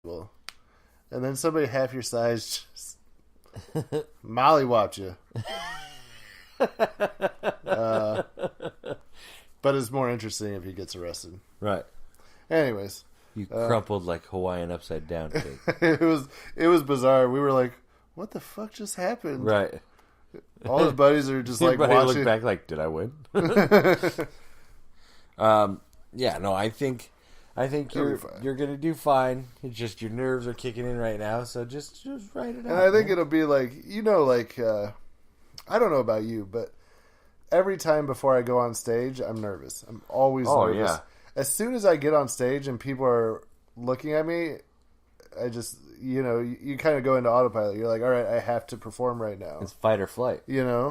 comfortable, and then somebody half your size just mollywopped you. But it's more interesting if he gets arrested. Right. Anyways. You crumpled like Hawaiian upside down cake. It was bizarre. We were like, what the fuck just happened? Right. All his buddies are just like Everybody watching. look back like, did I win? Yeah, no, I think you're gonna do fine. It's just your nerves are kicking in right now, so just write it out. And I think it'll be like, I don't know about you, but every time before I go on stage, I'm nervous. I'm always nervous. Yeah. As soon as I get on stage and people are looking at me, I just, you kind of go into autopilot. You're like, all right, I have to perform right now. It's fight or flight. Yeah.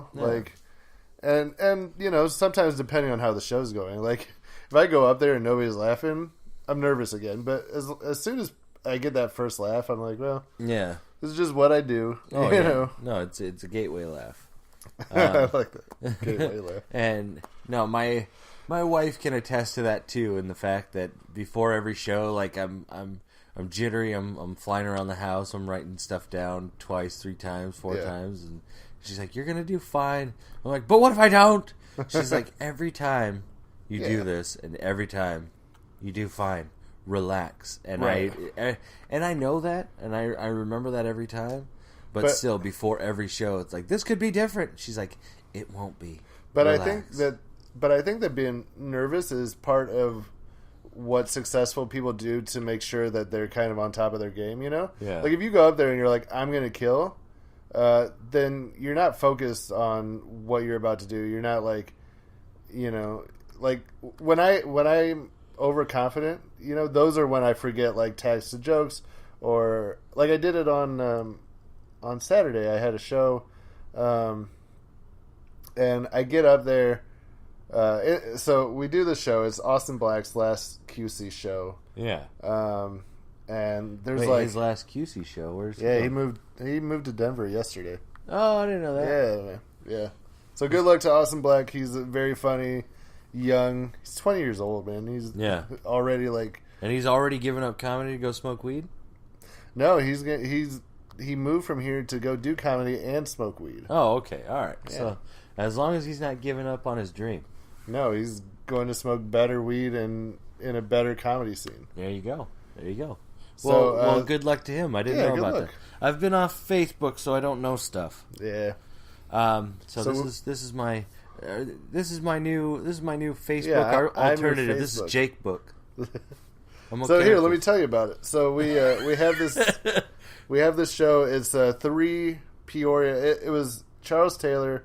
And sometimes depending on how the show's going, like if I go up there and nobody's laughing, I'm nervous again. But as soon as I get that first laugh, I'm like, well, yeah, this is just what I do. Oh, you yeah. know? No, it's a gateway laugh. I like that gateway laugh. And no, my wife can attest to that too, in the fact that before every show, like I'm jittery. I'm flying around the house. I'm writing stuff down twice, 3 times, 4 times, and she's like, "You're gonna do fine." I'm like, "But what if I don't?" She's like, "Every time you do this, and every time you do fine, relax." And right. I know that, and I remember that every time. But still, before every show, it's like, this could be different. She's like, it won't be. But relax. I think that being nervous is part of what successful people do to make sure that they're kind of on top of their game, Yeah. Like if you go up there and you're like, I'm going to kill, then you're not focused on what you're about to do. You're not like, like when I'm overconfident, those are when I forget like tags to jokes, or like I did it on Saturday. I had a show, and I get up there. So we do the show. It's Austin Black's last QC show. Yeah. And there's his last QC show. Where's he moved to Denver yesterday. Oh, I didn't know that. Yeah. So good luck to Austin Black. He's very funny, young. He's 20 years old, man. He's already like. And he's already given up comedy to go smoke weed. No, he moved from here to go do comedy and smoke weed. Oh, okay. All right. Yeah. So as long as he's not giving up on his dream. No, he's going to smoke better weed and in a better comedy scene. There you go. So, well, good luck to him. I didn't know about that. I've been off Facebook, so I don't know stuff. Yeah. So this is my new Facebook alternative. This is Jakebook. So here, let me tell you about it. So we have this show. It's 3 Peoria. It was Charles Taylor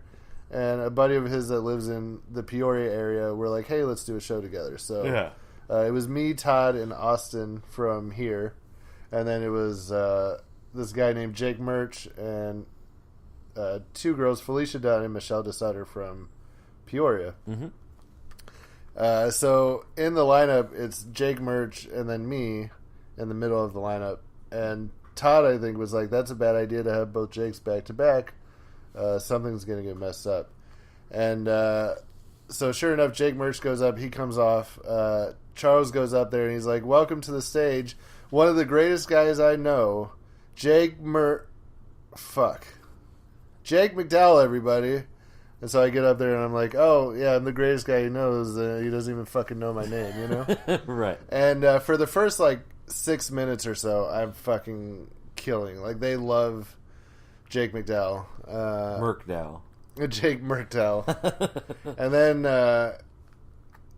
and a buddy of his that lives in the Peoria area. We're like, hey, let's do a show together. So it was me, Todd, and Austin from here, and then it was this guy named Jake Murch and 2 girls, Felicia Dunn and Michelle DeSutter from Peoria. Mm-hmm. So in the lineup, it's Jake Murch and then me in the middle of the lineup. And Todd, I think, was like, that's a bad idea to have both Jakes back to back. Something's going to get messed up. And so sure enough, Jake Murch goes up. He comes off. Charles goes up there and he's like, welcome to the stage. One of the greatest guys I know, Jake McDowell, everybody. And so I get up there and I'm like, oh, yeah, I'm the greatest guy he knows. He doesn't even fucking know my name, Right. And for the first, 6 minutes or so, I'm fucking killing. Like, they love Jake McDowell. Jake Merkdowell.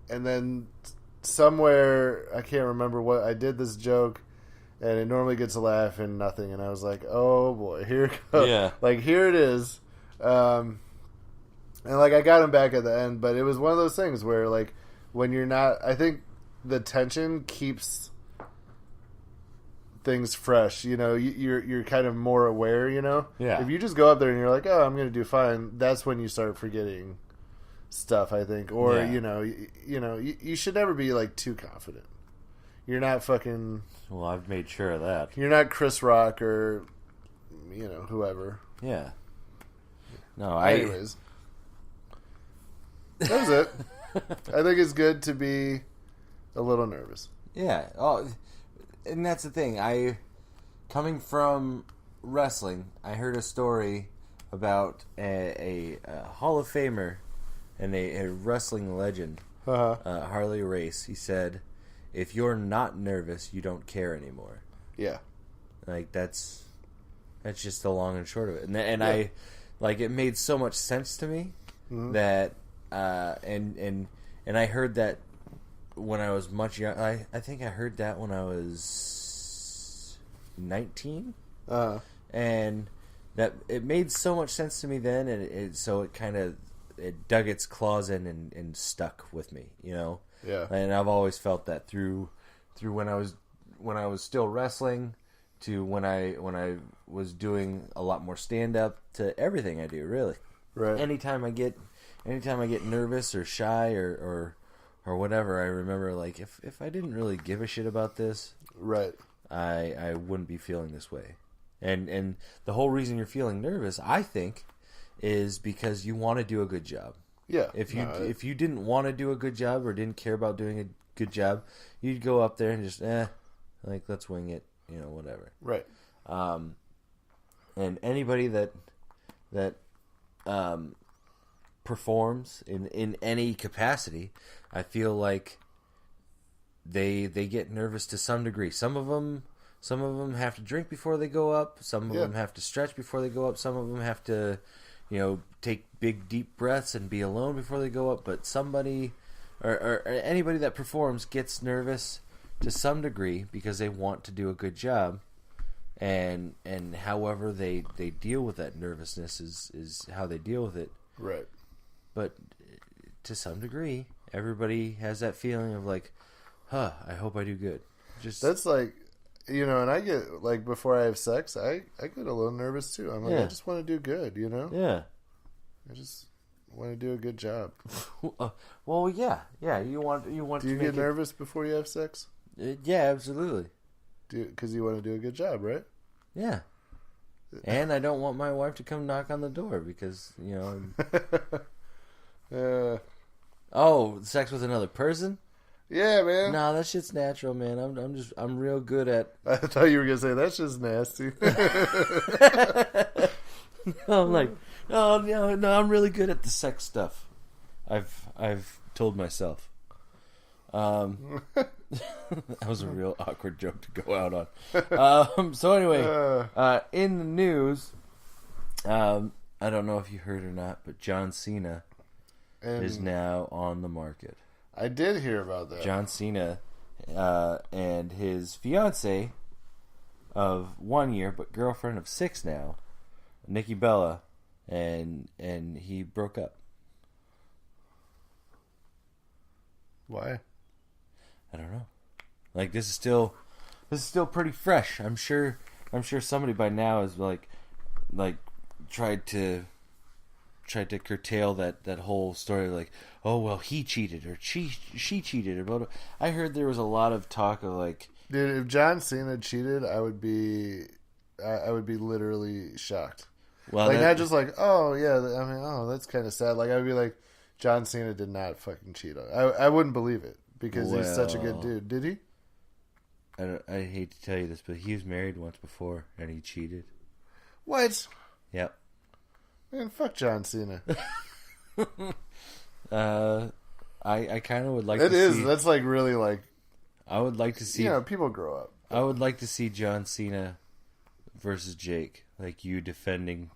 And then somewhere, I can't remember what, I did this joke, and it normally gets a laugh and nothing. And I was like, oh, boy, here it goes. Yeah. Here it is. And, I got him back at the end, but it was one of those things where, when you're not... I think the tension keeps things fresh, You're kind of more aware, Yeah. If you just go up there and you're like, oh, I'm going to do fine, that's when you start forgetting stuff, I think. Or, you should never be, too confident. You're not fucking... Well, I've made sure of that. You're not Chris Rock or, whoever. Yeah. No, Anyways... That was it. I think it's good to be a little nervous. Yeah. Oh, and that's the thing. Coming from wrestling, I heard a story about a Hall of Famer and a wrestling legend, Harley Race. He said, "If you're not nervous, you don't care anymore." Yeah, like that's just the long and short of it. And I like it made so much sense to me that and I heard that when I was much young. I think I heard that when I was 19, and that it made so much sense to me then, and so it kind of dug its claws in and stuck with me, you know. Yeah. And I've always felt that through when I was still wrestling, to when I was doing a lot more stand up, to everything I do, really. Right. Anytime I get nervous or shy or whatever, I remember, like, if I didn't really give a shit about this, right, I wouldn't be feeling this way. And the whole reason you're feeling nervous, I think, is because you want to do a good job. Yeah. If you didn't want to do a good job or didn't care about doing a good job, you'd go up there and just like, let's wing it, you know, whatever. Right. And anybody that performs in any capacity, I feel like they get nervous to some degree. Some of them have to drink before they go up. Some of them have to stretch before they go up. Some of them have to, you know, take big deep breaths and be alone before they go up. But somebody or anybody that performs gets nervous to some degree because they want to do a good job. And however they deal with that nervousness is how they deal with it. Right. But to some degree, everybody has that feeling of like, I hope I do good. That's like, you know, and I get, like, before I have sex, I get a little nervous too. I'm like, I just want to do good, you know? Yeah. I just want to do a good job. Well, yeah. You want. Do you get nervous before you have sex? Yeah, absolutely. Because you want to do a good job, right? Yeah. And I don't want my wife to come knock on the door because, you know. Sex with another person? Yeah, man. No, that shit's natural, man. I'm real good at. I thought you were gonna say that's just nasty. I'm like, no, I'm really good at the sex stuff. I've told myself. That was a real awkward joke to go out on. So anyway, in the news, I don't know if you heard or not, but John Cena is now on the market. I did hear about that. John Cena and his fiance of 1 year, but girlfriend of 6 now, Nikki Bella, and he broke up. Why? I don't know. Like, this is still pretty fresh. I'm sure somebody by now is like tried to curtail that whole story, like, oh well, he cheated or she cheated, or blah, blah. I heard there was a lot of talk of like, dude, if John Cena cheated, I would be literally shocked. Well, like, not just like, oh yeah, I mean, oh, that's kind of sad. Like, I would be like, John Cena did not fucking cheat. I wouldn't believe it because he's such a good dude. Did he? I hate to tell you this, but he was married once before and he cheated. What? Yep. Man, fuck John Cena. I kind of would like to see... It is. That's like really like... I would like to see... You know, people grow up. I would like to see John Cena versus Jake. Like, you defending...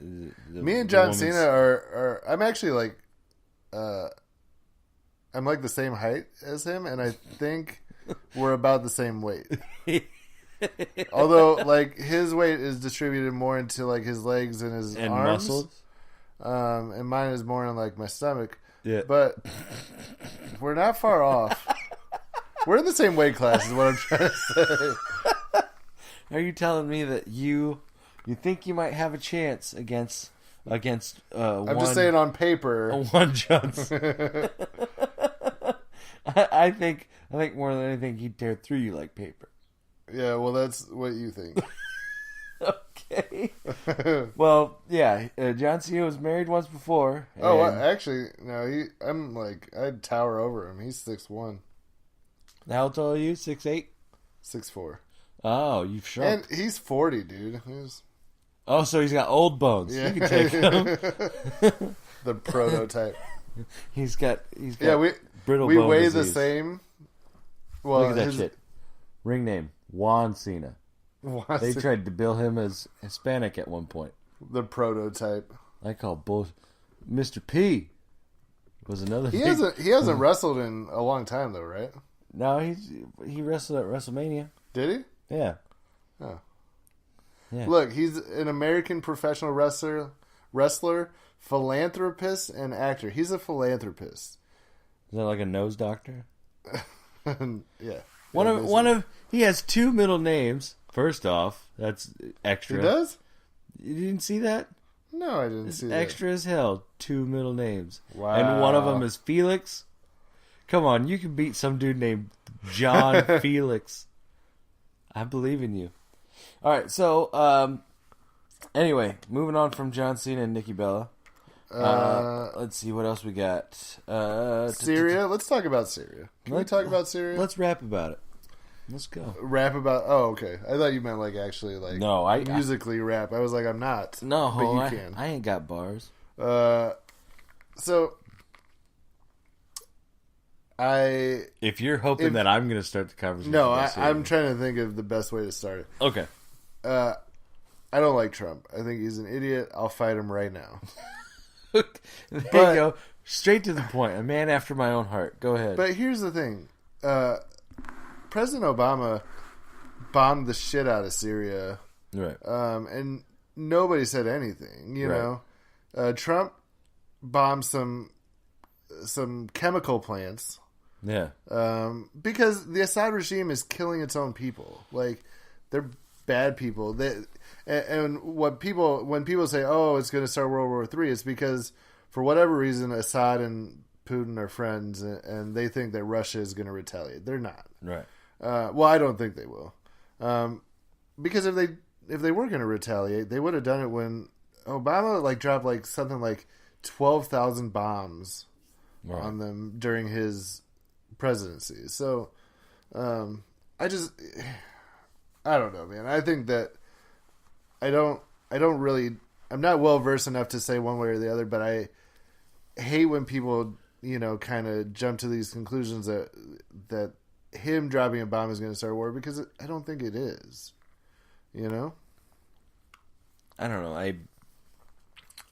Me and John Cena are... I'm actually like... I'm like the same height as him, and I think we're about the same weight. Although, like, his weight is distributed more into, like, his legs and his arms. Muscles. And mine is more in, like, my stomach. Yeah. But we're not far off. We're in the same weight class is what I'm trying to say. Are you telling me that you think you might have a chance against I'm just saying on paper. One Johnson. I think more than anything he'd tear through you like paper. Yeah, well, that's what you think. Okay. Well, yeah, John Cena was married once before. Oh, actually, no, I'd tower over him. He's 6'1". How tall are you? 6'8"? 6'4". Oh, you've shrunk. And he's 40, dude. Oh, so he's got old bones. Yeah. You can take him. The prototype. He's got brittle bone weigh disease. The same. Well, look at that shit. Ring name, Juan Cena. They tried to bill him as Hispanic at one point. The prototype. I call bull. Mr. P was another. He hasn't wrestled in a long time though, right? No, he wrestled at WrestleMania. Did he? Yeah. Oh. Yeah. Look, he's an American professional wrestler, philanthropist, and actor. He's a philanthropist. Is that like a nose doctor? Yeah. He has two middle names. First off, that's extra. He does? You didn't see that? No, I didn't see that. Extra as hell. Two middle names. Wow. And one of them is Felix. Come on, you can beat some dude named John Felix. I believe in you. All right, so anyway, moving on from John Cena and Nikki Bella. Let's see what else we got. Syria. Let's talk about Syria. Can we talk about Syria? Let's rap about it. Let's go. Rap about? Oh, okay. I thought you meant like actually like musically rap. I was like, I'm not. No, but you can. I ain't got bars. So if you're hoping that I'm going to start the conversation, no, I'm trying to think of the best way to start it. Okay. I don't like Trump. I think he's an idiot. I'll fight him right now. There you go. Straight to the point. A man after my own heart. Go ahead. But here's the thing. President Obama bombed the shit out of Syria. Right. And nobody said anything, you know. Trump bombed some chemical plants. Yeah. Because the Assad regime is killing its own people. Like, they're bad people. And when people say, "Oh, it's going to start World War III," it's because for whatever reason, Assad and Putin are friends, and they think that Russia is going to retaliate. They're not. Right. Well, I don't think they will. Because if they were going to retaliate, they would have done it when Obama dropped something like 12,000 bombs on them during his presidency. So, I don't know, man. I think that I'm not well versed enough to say one way or the other, but I hate when people, kind of jump to these conclusions that him dropping a bomb is going to start a war, because I don't think it is. I don't know.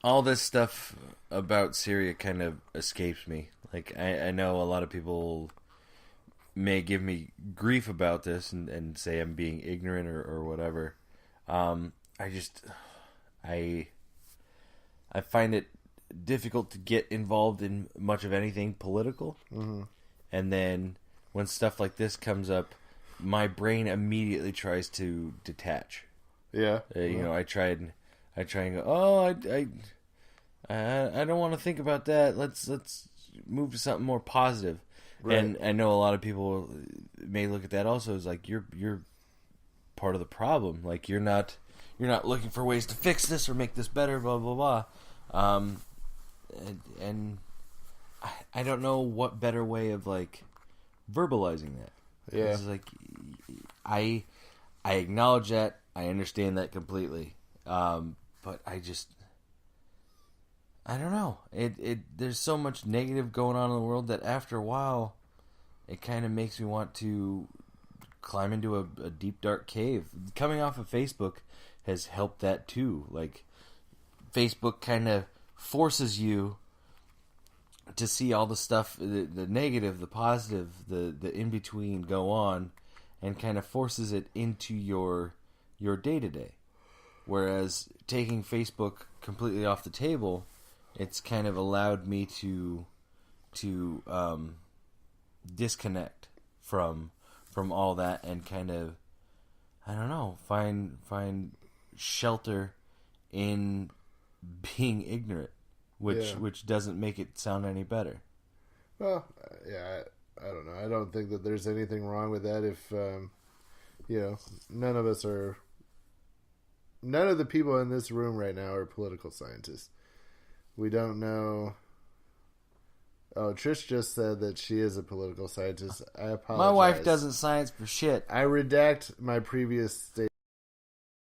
All this stuff about Syria kind of escapes me. Like, I know a lot of people may give me grief about this and say I'm being ignorant or whatever. I find it difficult to get involved in much of anything political. Mm-hmm. And then when stuff like this comes up, my brain immediately tries to detach. Yeah. I try and go, I don't want to think about that. Let's move to something more positive. Right. And I know a lot of people may look at that also as like you're part of the problem. Like you're not looking for ways to fix this or make this better. Blah blah blah. And I don't know what better way of like verbalizing that. Yeah. It's like I acknowledge that. I understand that completely. But I don't know. There's so much negative going on in the world that after a while, it kind of makes me want to climb into a deep, dark cave. Coming off of Facebook has helped that too. Like, Facebook kind of forces you to see all the stuff, the negative, the positive, the in-between go on, and kind of forces it into your day-to-day. Whereas taking Facebook completely off the table, it's kind of allowed me to disconnect from all that and kind of, I don't know, find shelter in being ignorant, which doesn't make it sound any better. Well, yeah, I don't know. I don't think that there's anything wrong with that if none of the people in this room right now are political scientists. We don't know Oh, Trish just said that she is a political scientist. I apologize. My wife doesn't science for shit. I redact my previous statement.